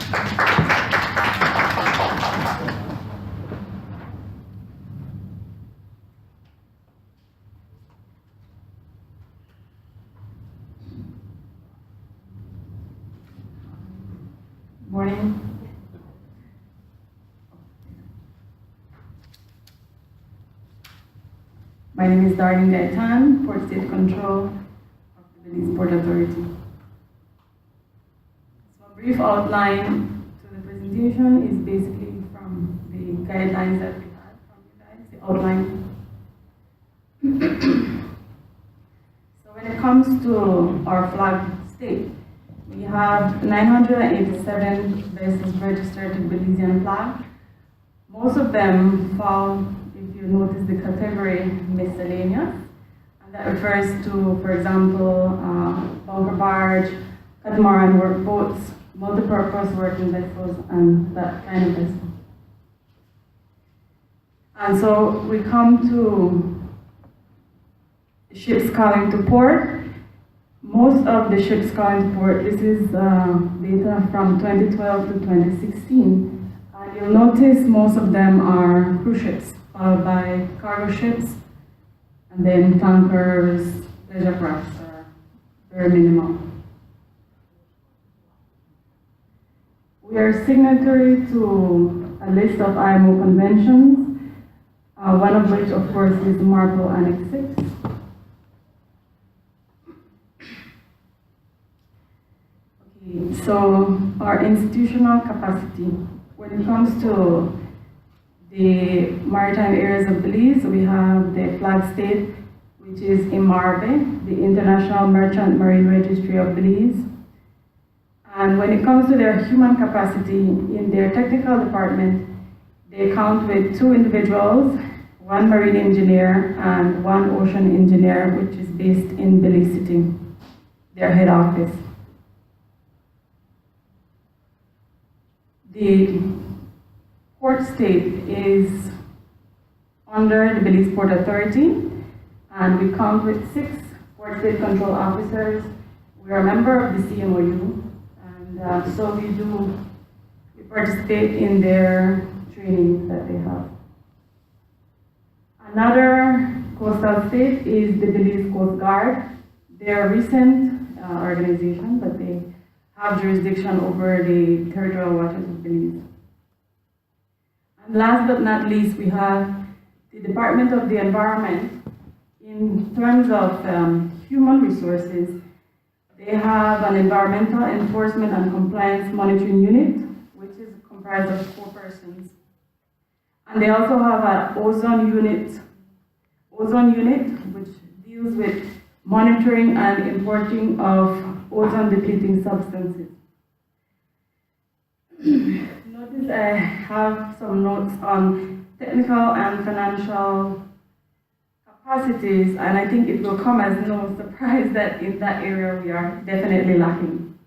Morning. My name is Darlin Gaitan, Port State Control of the Belize Port Authority. So a brief outline to the presentation is basically from the guidelines that we had from you guys, the outline. So when it comes to our flag state, we have 987 vessels registered to Belizean flag. Most of them fall, if you notice, the category miscellaneous, and that refers to, for example, bunker barge, catamaran work boats, multi-purpose working vessels, and that kind of vessel. And so we come to ships calling to port. Most of the ships calling to port, this is data from 2012 to 2016. You'll notice most of them are cruise ships, followed by cargo ships, and then tankers, pleasure crafts are very minimal. We are signatory to a list of IMO conventions, one of which, of course, is the MARPOL Annex 6. So our institutional capacity, when it comes to the maritime areas of Belize, we have the flag state, which is IMARBE, the International Merchant Marine Registry of Belize. And when it comes to their human capacity, in their technical department, they count with 2 individuals, 1 marine engineer and 1 ocean engineer, which is based in Belize City, their head office. The port state is under the Belize Port Authority, and we count with 6 port state control officers. We are a member of the CMOU, and so we participate in their trainings that they have. Another coastal state is the Belize Coast Guard. They are a recent organization, but they have jurisdiction over the territorial waters of Belize. And last but not least, we have the Department of the Environment. In terms of human resources, they have an environmental enforcement and compliance monitoring unit, which is comprised of 4 persons. And they also have an ozone unit, which deals with monitoring and importing of ozone depleting substances. Notice I have some notes on technical and financial capacities, and I think it will come as no surprise that in that area we are definitely lacking.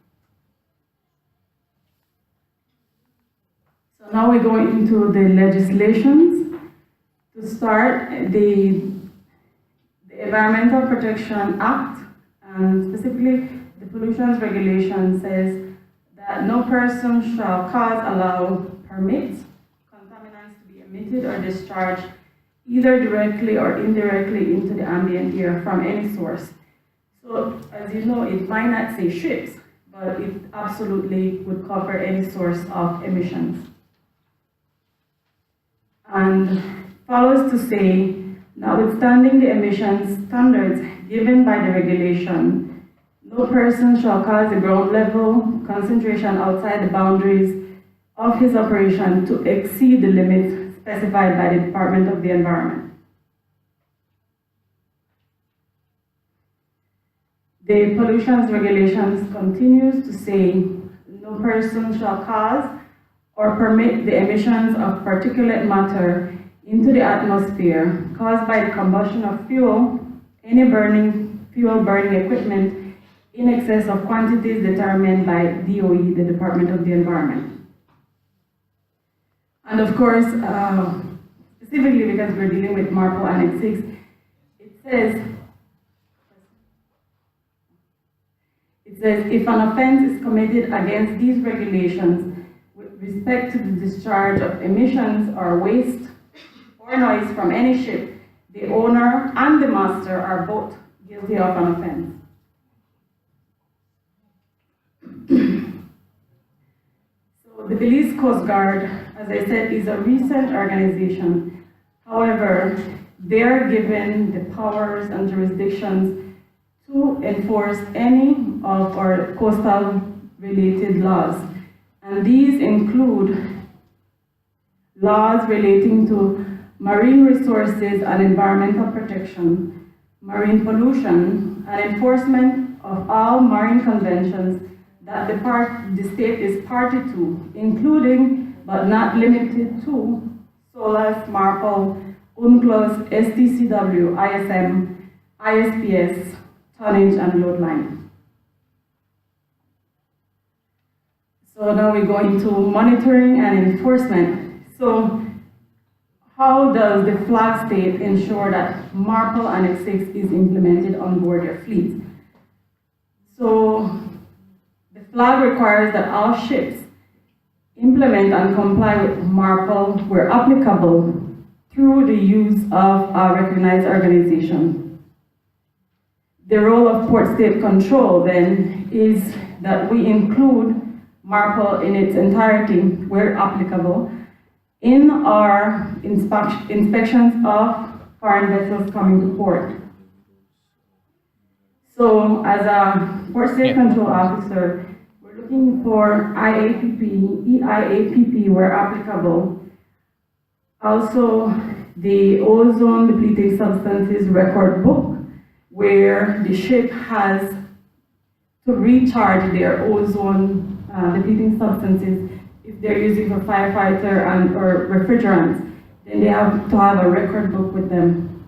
So now we go into the legislations. To start, the Environmental Protection Act, and specifically the pollution regulation, says that no person shall cause, allow, permit contaminants to be emitted or discharged either directly or indirectly into the ambient air from any source. So, as you know, it might not say ships, but it absolutely would cover any source of emissions. And follows to say, notwithstanding the emissions standards given by the regulation, no person shall cause the ground level concentration outside the boundaries of his operation to exceed the limits specified by the Department of the Environment. The pollution regulations continues to say, no person shall cause or permit the emissions of particulate matter into the atmosphere caused by the combustion of fuel, any fuel burning equipment, in excess of quantities determined by DOE, the Department of the Environment. And of course, specifically because we're dealing with MARPOL Annex 6, it says, if an offense is committed against these regulations, respect to the discharge of emissions or waste or noise from any ship, the owner and the master are both guilty of an offense. So the Belize Coast Guard, as I said, is a recent organization. However, they are given the powers and jurisdictions to enforce any of our coastal related laws. And these include laws relating to marine resources and environmental protection, marine pollution, and enforcement of all marine conventions that the state is party to, including but not limited to SOLAS, MARPOL, UNCLOS, STCW, ISM, ISPS, tonnage, and load line. So now we go into monitoring and enforcement. So how does the flag state ensure that MARPOL Annex 6 is implemented on board their fleet? So the flag requires that all ships implement and comply with MARPOL where applicable through the use of a recognized organization. The role of port state control then is that we include MARPOL in its entirety where applicable in our inspections of foreign vessels coming to port. So as a port state control officer, we're looking for IAPP, EIAPP where applicable. Also, the ozone depleting substances record book, where the ship has to recharge their ozone depleting substances. If they're using for firefighter and or refrigerants, then they have to have a record book with them.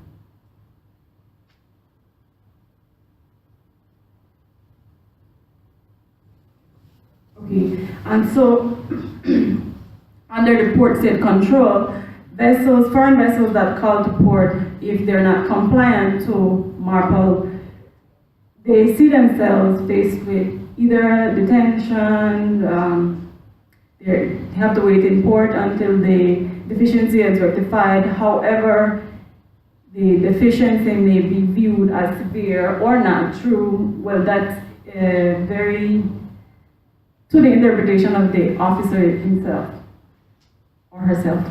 Okay, and so under the port state control, vessels, foreign vessels that call to port, if they're not compliant to MARPOL, they see themselves faced with either detention, they have to wait in port until the deficiency is rectified. However, the deficiency may be viewed as severe or not true. Well, that's very to the interpretation of the officer himself or herself.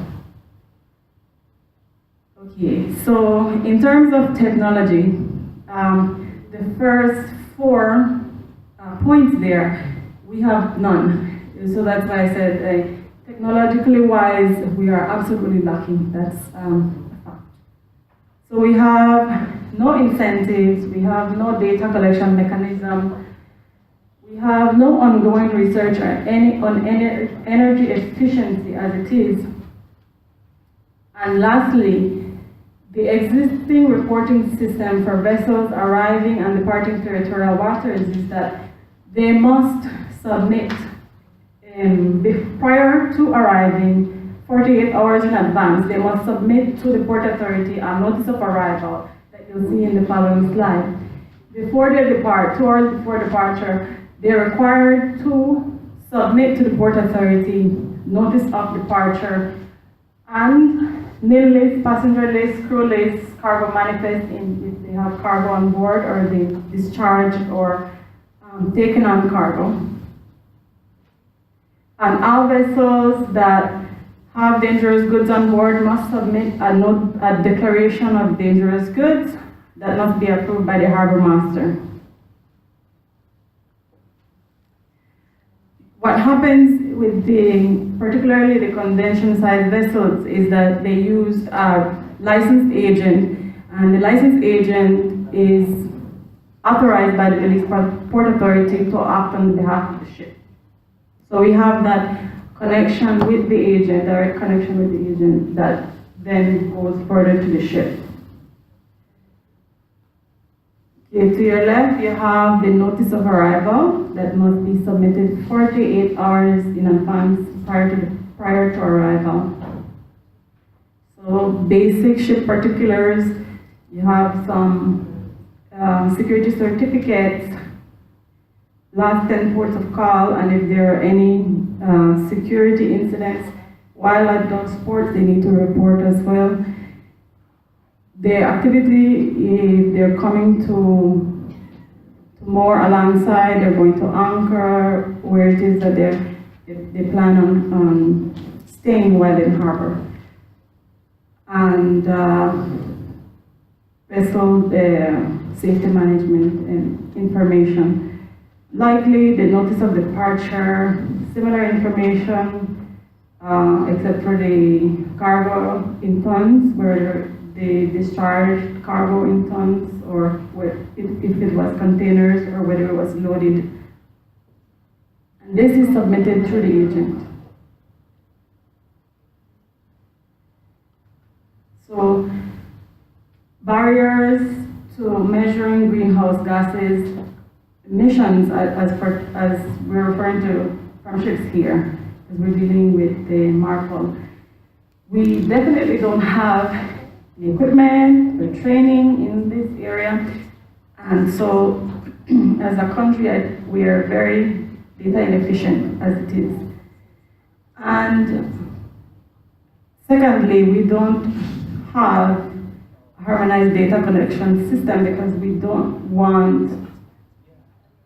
Okay, so in terms of technology, the first 4 points there, we have none. So that's why I said, technologically wise, we are absolutely lacking. That's a fact. So we have no incentives, we have no data collection mechanism, we have no ongoing research on energy efficiency as it is. And lastly, the existing reporting system for vessels arriving and departing territorial waters is that they must submit prior to arriving, 48 hours in advance, they must submit to the Port Authority a notice of arrival that you'll see in the following slide. Before they depart, 2 hours before departure, they're required to submit to the Port Authority notice of departure and nil list, passenger list, crew list, cargo manifest if they have cargo on board or they discharge or taken on cargo. And all vessels that have dangerous goods on board must submit a declaration of dangerous goods that must be approved by the harbor master. What happens with particularly the convention-sized vessels is that they use a licensed agent, and the licensed agent is authorized by the Belize Port Authority to act on behalf of the ship. So we have that connection with the agent, direct connection with the agent that then goes further to the ship. Okay, to your left, you have the notice of arrival that must be submitted 48 hours in advance prior to arrival. So basic ship particulars, you have some security certificates, last 10 ports of call, and if there are any security incidents while at those ports, they need to report as well. The activity, if they're coming to more alongside, they're going to anchor where it is that they plan on staying well in harbor. And vessel safety management and information. Likely the notice of departure, similar information, except for the cargo in tons, where they discharged cargo in tons, or if it was containers, or whether it was loaded. And this is submitted through the agent. So, barriers to measuring greenhouse gases emissions, as we're referring to from ships here, as we're dealing with the MARPOL. We definitely don't have the equipment, the training in this area, and so as a country, we are very data inefficient as it is. And secondly, we don't have a harmonized data collection system because we don't want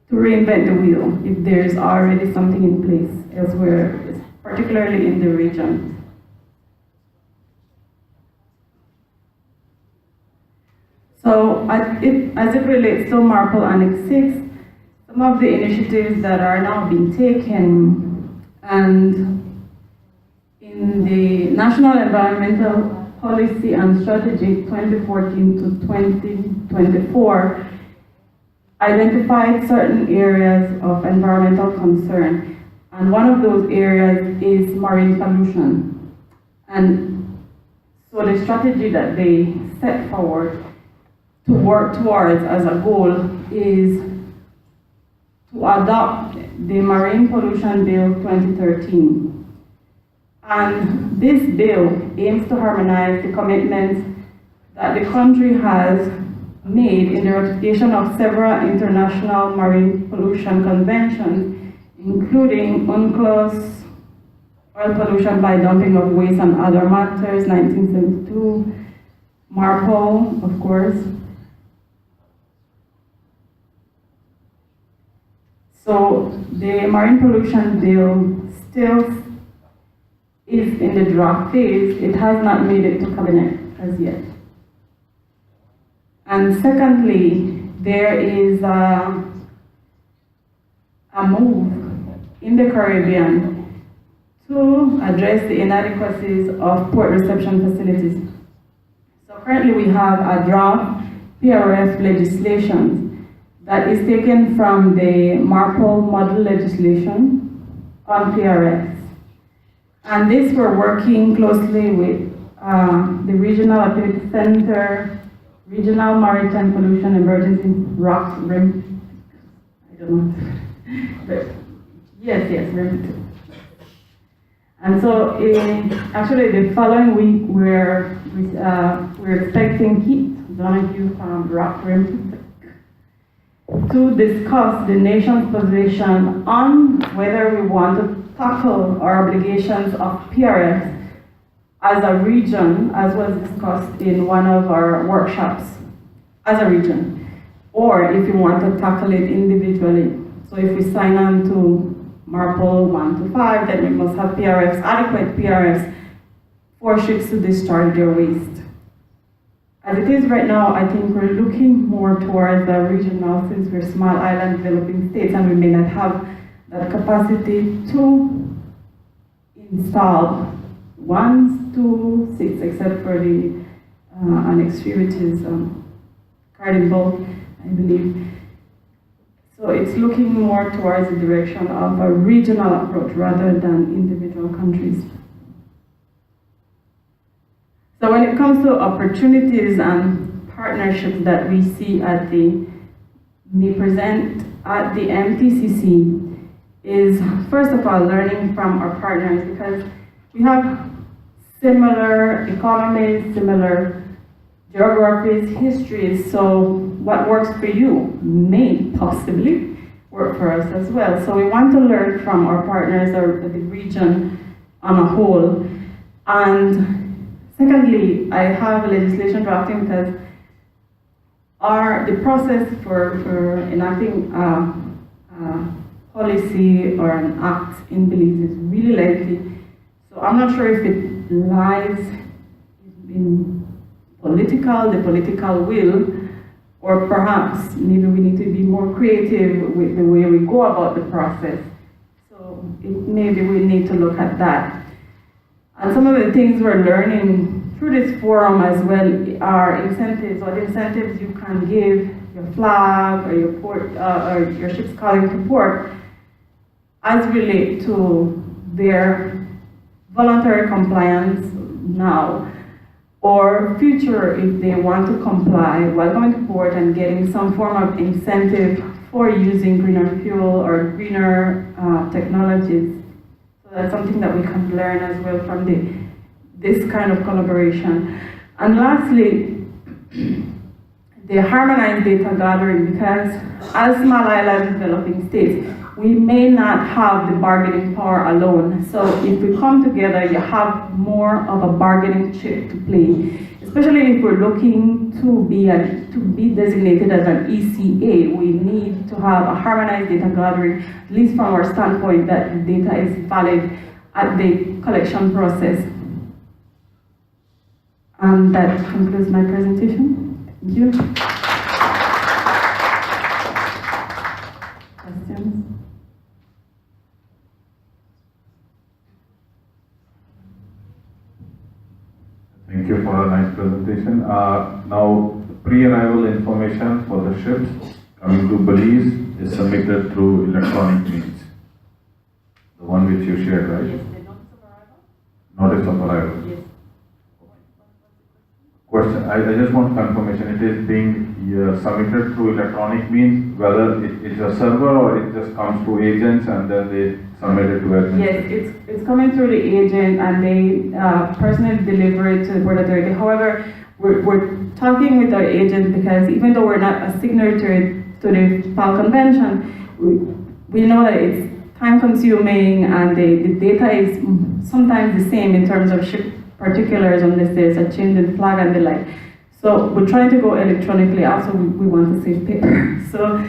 to reinvent the wheel if there's already something in place elsewhere, particularly in the region. So as it relates to MARPOL Annex 6, some of the initiatives that are now being taken, and in the National Environmental Policy and Strategy 2014 to 2024, identified certain areas of environmental concern. And one of those areas is marine pollution. And so the strategy that they set forward to work towards as a goal is to adopt the Marine Pollution Bill 2013. And this bill aims to harmonize the commitments that the country has made in the ratification of several international marine pollution conventions, including UNCLOS, oil pollution by dumping of waste and other matters, 1972, MARPOL, of course. So the marine pollution bill still is in the draft phase. It has not made it to cabinet as yet. And secondly, there is a move in the Caribbean to address the inadequacies of port reception facilities. So currently we have a draft PRF legislation that is taken from the MARPOL model legislation on PRF. And this we're working closely with the Regional Activity Center, Regional Maritime Pollution Emergency ROC, REM, I don't know, but yes, REM. And so actually the following week we're expecting Keith Donahue from ROC, REM, to discuss the nation's position on whether we want to tackle our obligations of PRF as a region, as was discussed in one of our workshops, as a region, or if you want to tackle it individually. So if we sign on to MARPOL 1 to 5, then we must have PRFs, adequate PRFs for ships to discharge their waste. As it is right now, I think we're looking more towards the regional, since we're small island developing states and we may not have that capacity to install 1 to 6, except for the Annex 3, which is card in bulk, I believe. So it's looking more towards the direction of a regional approach rather than individual countries. So when it comes to opportunities and partnerships that we see at we present at the MTCC is, first of all, learning from our partners, because we have similar economies, similar geographies, histories, so what works for you may possibly work for us as well. So we want to learn from our partners or the region on a whole. And secondly, I have legislation drafting because the process for enacting policy or an act in Belize is really lengthy. So I'm not sure if it lies in the political will, or perhaps maybe we need to be more creative with the way we go about the process. So maybe we need to look at that. And some of the things we're learning through this forum as well are incentives, what incentives you can give your flag or your port or your ships calling to port as relate to their voluntary compliance now, or future if they want to comply while going to port and getting some form of incentive for using greener fuel or greener technologies. So that's something that we can learn as well from this kind of collaboration. And lastly, the harmonized data gathering, because as small island developing states, we may not have the bargaining power alone. So if we come together, you have more of a bargaining chip to play. Especially if we're looking to be designated as an ECA, we need to have a harmonized data gathering, at least from our standpoint that the data is valid at the collection process. And that concludes my presentation. Thank you. Questions? Thank you for a nice presentation. Now, pre-arrival information for the ships coming to Belize is submitted through electronic means. The one which you shared, right? Yes, the notice of arrival? Notice of arrival. Yes. Question, I just want confirmation. It is being submitted through electronic means, whether it's a server or it just comes to agents and then they submit it to administration? Yes, it's coming through the agent and they personally deliver it to the Port Authority. However, we're talking with our agent because even though we're not a signatory to the PAL convention, we know that it's time consuming and the data is sometimes the same in terms of ship particulars unless there's a change in flag and the like. So we're trying to go electronically. Also, we want to save paper. So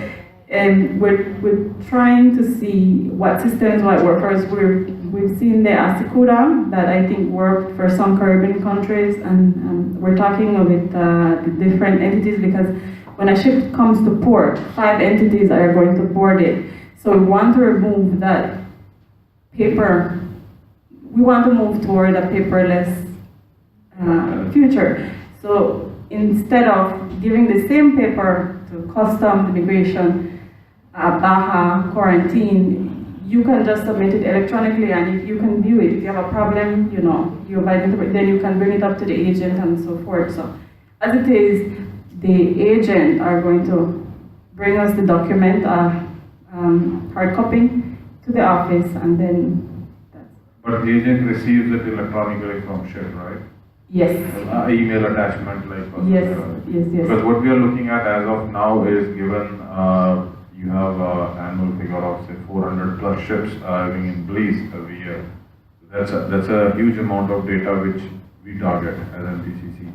we're trying to see what systems might work for us. We've seen the Asikuda that I think worked for some Caribbean countries, and we're talking with the different entities because when a ship comes to port, 5 entities are going to board it. So we want to remove that paper. We want to move toward a paperless future. So instead of giving the same paper to customs, immigration, Baja, quarantine, you can just submit it electronically and you can view it. If you have a problem, you identify, then you can bring it up to the agent and so forth. So as it is, the agent are going to bring us the document, hard copy, to the office, and then But the agent receives it electronically from ship, right? yes. Email attachment like Yes. Because what we are looking at as of now is given you have an annual figure of say 400 plus ships arriving in Belize every year. That's a huge amount of data which we target as MTCC.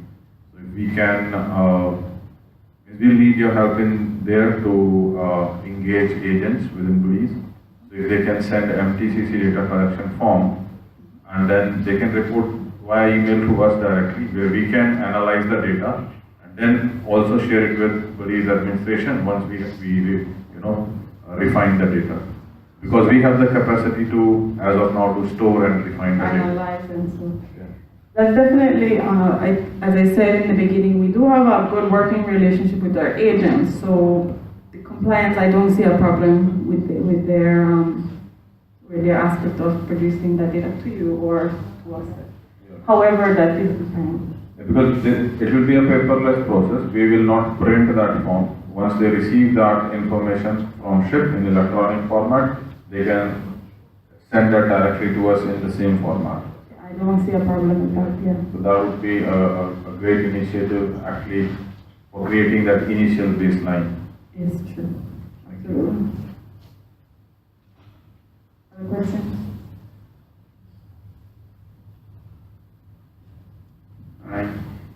So if we can, we'll need your help in there to engage agents within Belize. So if they can send MTCC data collection form, and then they can report via email to us directly, where we can analyze the data and then also share it with Belize administration once we refine the data. Because we have the capacity to, as of now, to store and refine the data. Analyze and so. Yeah. That's definitely, as I said in the beginning, we do have a good working relationship with our agents. So the compliance, I don't see a problem with their aspect of producing that data to you or to us. Yeah. However, that is the time. Because it will be a paperless process. We will not print that form. Once they receive that information from ship in electronic format, they can send that directly to us in the same format. I don't see a problem with that, yeah. So that would be a great initiative actually for creating that initial baseline. It's true. Thank you. Other questions? Right.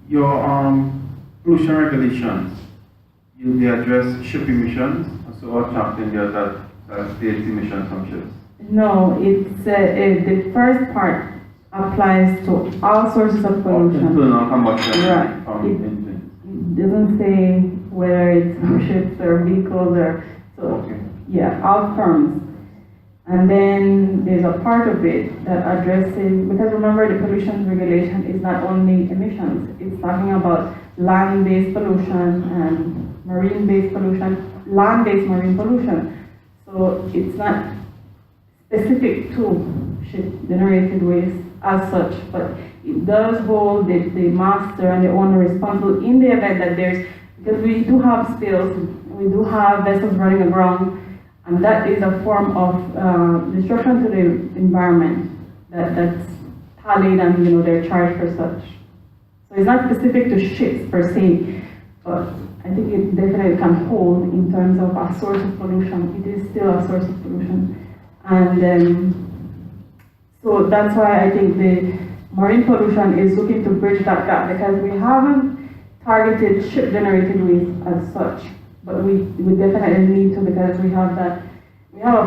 Your pollution regulations, they address ship emissions, so what chapter there that states emissions from ships? No, it's the first part applies to all sources of pollution. Internal combustion Right. from engines. It doesn't say whether it's ships or vehicles or so. Okay. Yeah, all firms. And then there's a part of it that addresses, because remember the pollution regulation is not only emissions, it's talking about land-based pollution and marine-based pollution, land-based marine pollution. So it's not specific to ship-generated waste as such, but it does hold the master and the owner responsible in the event that because we do have spills, we do have vessels running aground, and that is a form of destruction to the environment that's tallied and they're charged for such. So it's not specific to ships per se, but I think it definitely can hold in terms of a source of pollution. It is still a source of pollution. And so that's why I think the marine pollution is looking to bridge that gap, because we haven't targeted ship-generated waste as such. But we definitely need to, because we have a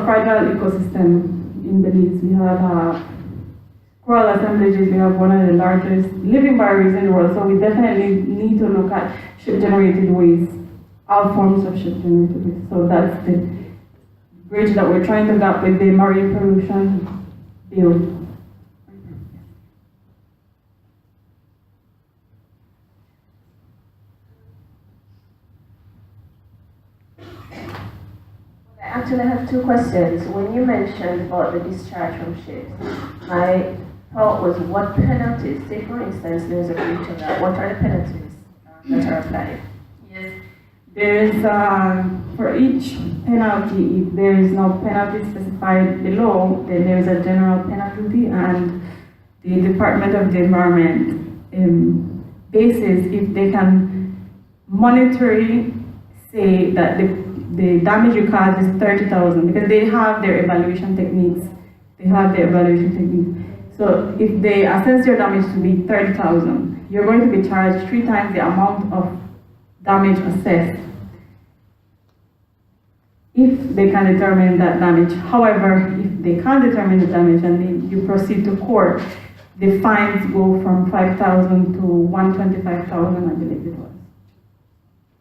fragile ecosystem in Belize. We have coral assemblages, we have one of the largest living barriers in the world, so we definitely need to look at ship-generated waste, all forms of ship-generated waste. So that's the bridge that we're trying to gap with the marine pollution bill. Actually, I have two questions. When you mentioned about the discharge from ships, my thought was what penalties, say for instance there's a breach of that, what are the penalties that are applied? Yes. There's, for each penalty, if there is no penalty specified below, then there is a general penalty, and the Department of the Environment bases if they can monetarily say that the damage you caused is 30,000, because they have their evaluation techniques. So if they assess your damage to be 30,000, you're going to be charged 3 times the amount of damage assessed if they can determine that damage. However, if they can't determine the damage and you proceed to court, the fines go from 5,000 to 125,000, I believe it was.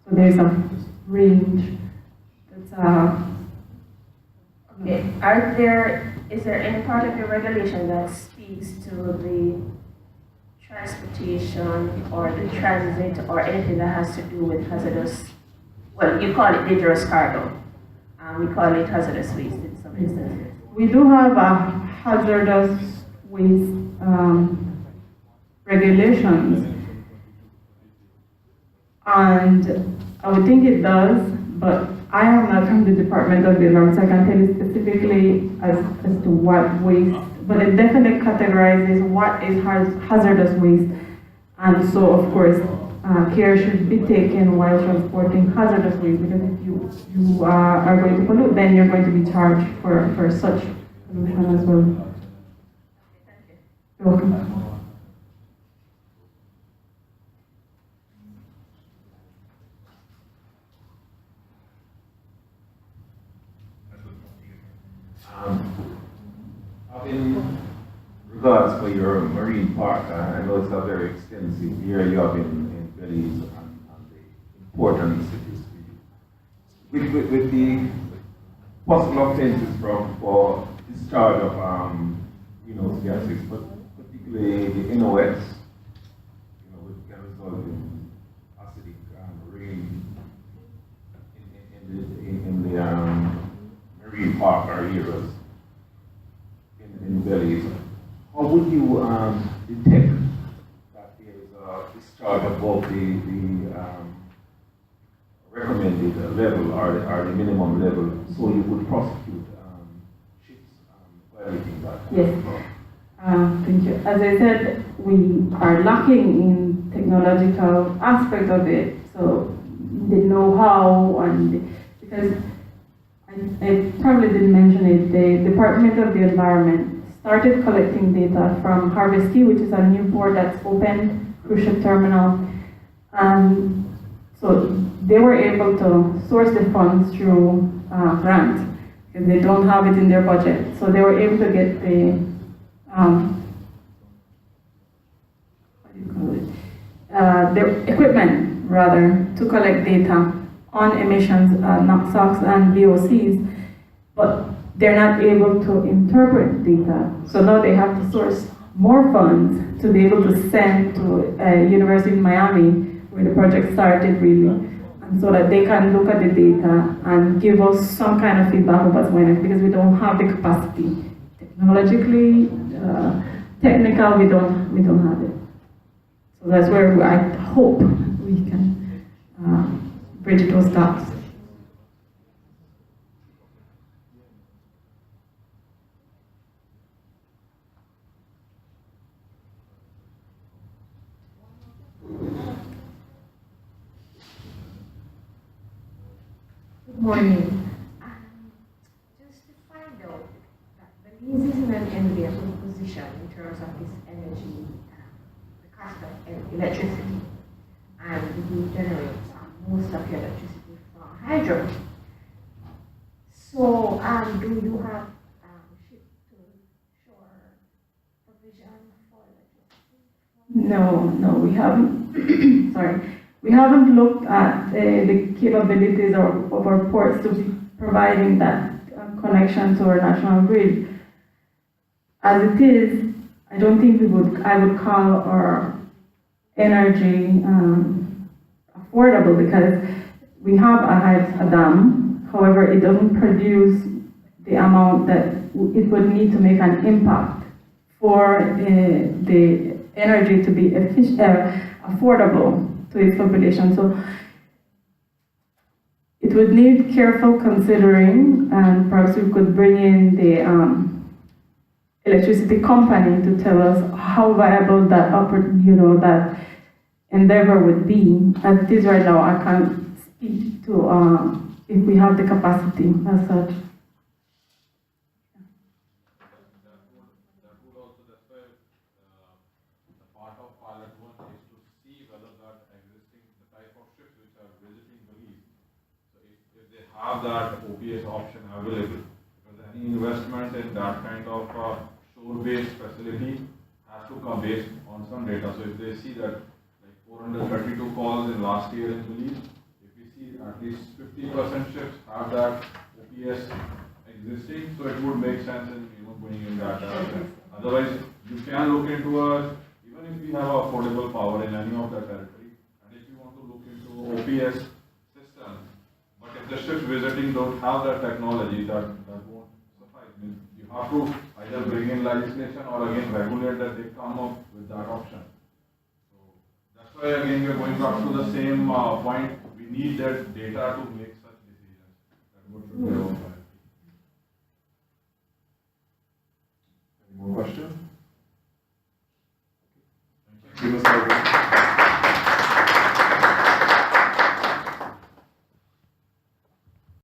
So there's a range. Okay. Is there any part of your regulation that speaks to the transportation or the transit or anything that has to do with hazardous, well, you call it dangerous cargo. We call it hazardous waste in some instances. We do have a hazardous waste regulations, and I would think it does, but I am not from the Department of the Environment, so I can tell you specifically as to what waste, but it definitely categorizes what is hazardous waste, and so of course care should be taken while transporting hazardous waste, because if you are going to pollute, then you're going to be charged for such pollution as well. Thank you. You're welcome. In regards for your marine park, I know it's a very extensive area you have in Belize and the importance it is to you. With the possible offenses for discharge of greenhouse gases, but particularly the NOx, which can result in acidic rain in the marine park or areas in Belize. How would you detect that there is a discharge above the recommended level or the minimum level, so you would prosecute ships violating that? Yes. Thank you. As I said, we are lacking in technological aspect of it, so the know-how, and because I probably didn't mention it, the Department of the Environment started collecting data from Harvest Key, which is a new port that's opened, cruise ship terminal. So they were able to source the funds through grants, because they don't have it in their budget. So they were able to get the, what do you call it? The equipment, rather, to collect data on emissions, NOx and VOCs, but they're not able to interpret data. So now they have to source more funds to be able to send to University of Miami, where the project started really, and so that they can look at the data and give us some kind of feedback of what's going on, because we don't have the capacity. Technologically, technical, we don't have it. So that's where I hope we can bridge those gaps. Good morning. Just to find out that Belize is in an enviable position in terms of its energy, the cost of electricity, and you generate most of your electricity from hydro. So, do you have ship-to-shore provision for electricity? No, we haven't. Sorry. We haven't looked at the capabilities of our ports to be providing that connection to our national grid. As it is, I don't think I would call our energy affordable, because we have a dam. However, it doesn't produce the amount that it would need to make an impact for the energy to be affordable to its population. So it would need careful considering, and perhaps we could bring in the electricity company to tell us how viable that that endeavor would be. As it is right now, I can't speak to if we have the capacity as such. Have that OPS option available, because any investment in that kind of shore-based facility has to come based on some data. So if they see that like 432 calls in last year in Belize, if we see at least 50% ships have that OPS existing, so it would make sense in going in that direction. Otherwise, you can look into even if we have affordable power in any of the territory, and if you want to look into OPS system, but if the ships visiting don't have that technology, that won't suffice. You have to either bring in legislation or again regulate that they come up with that option. So that's why again we are going back to the same point. We need that data to make such decisions. That what should be our priority. Any more questions?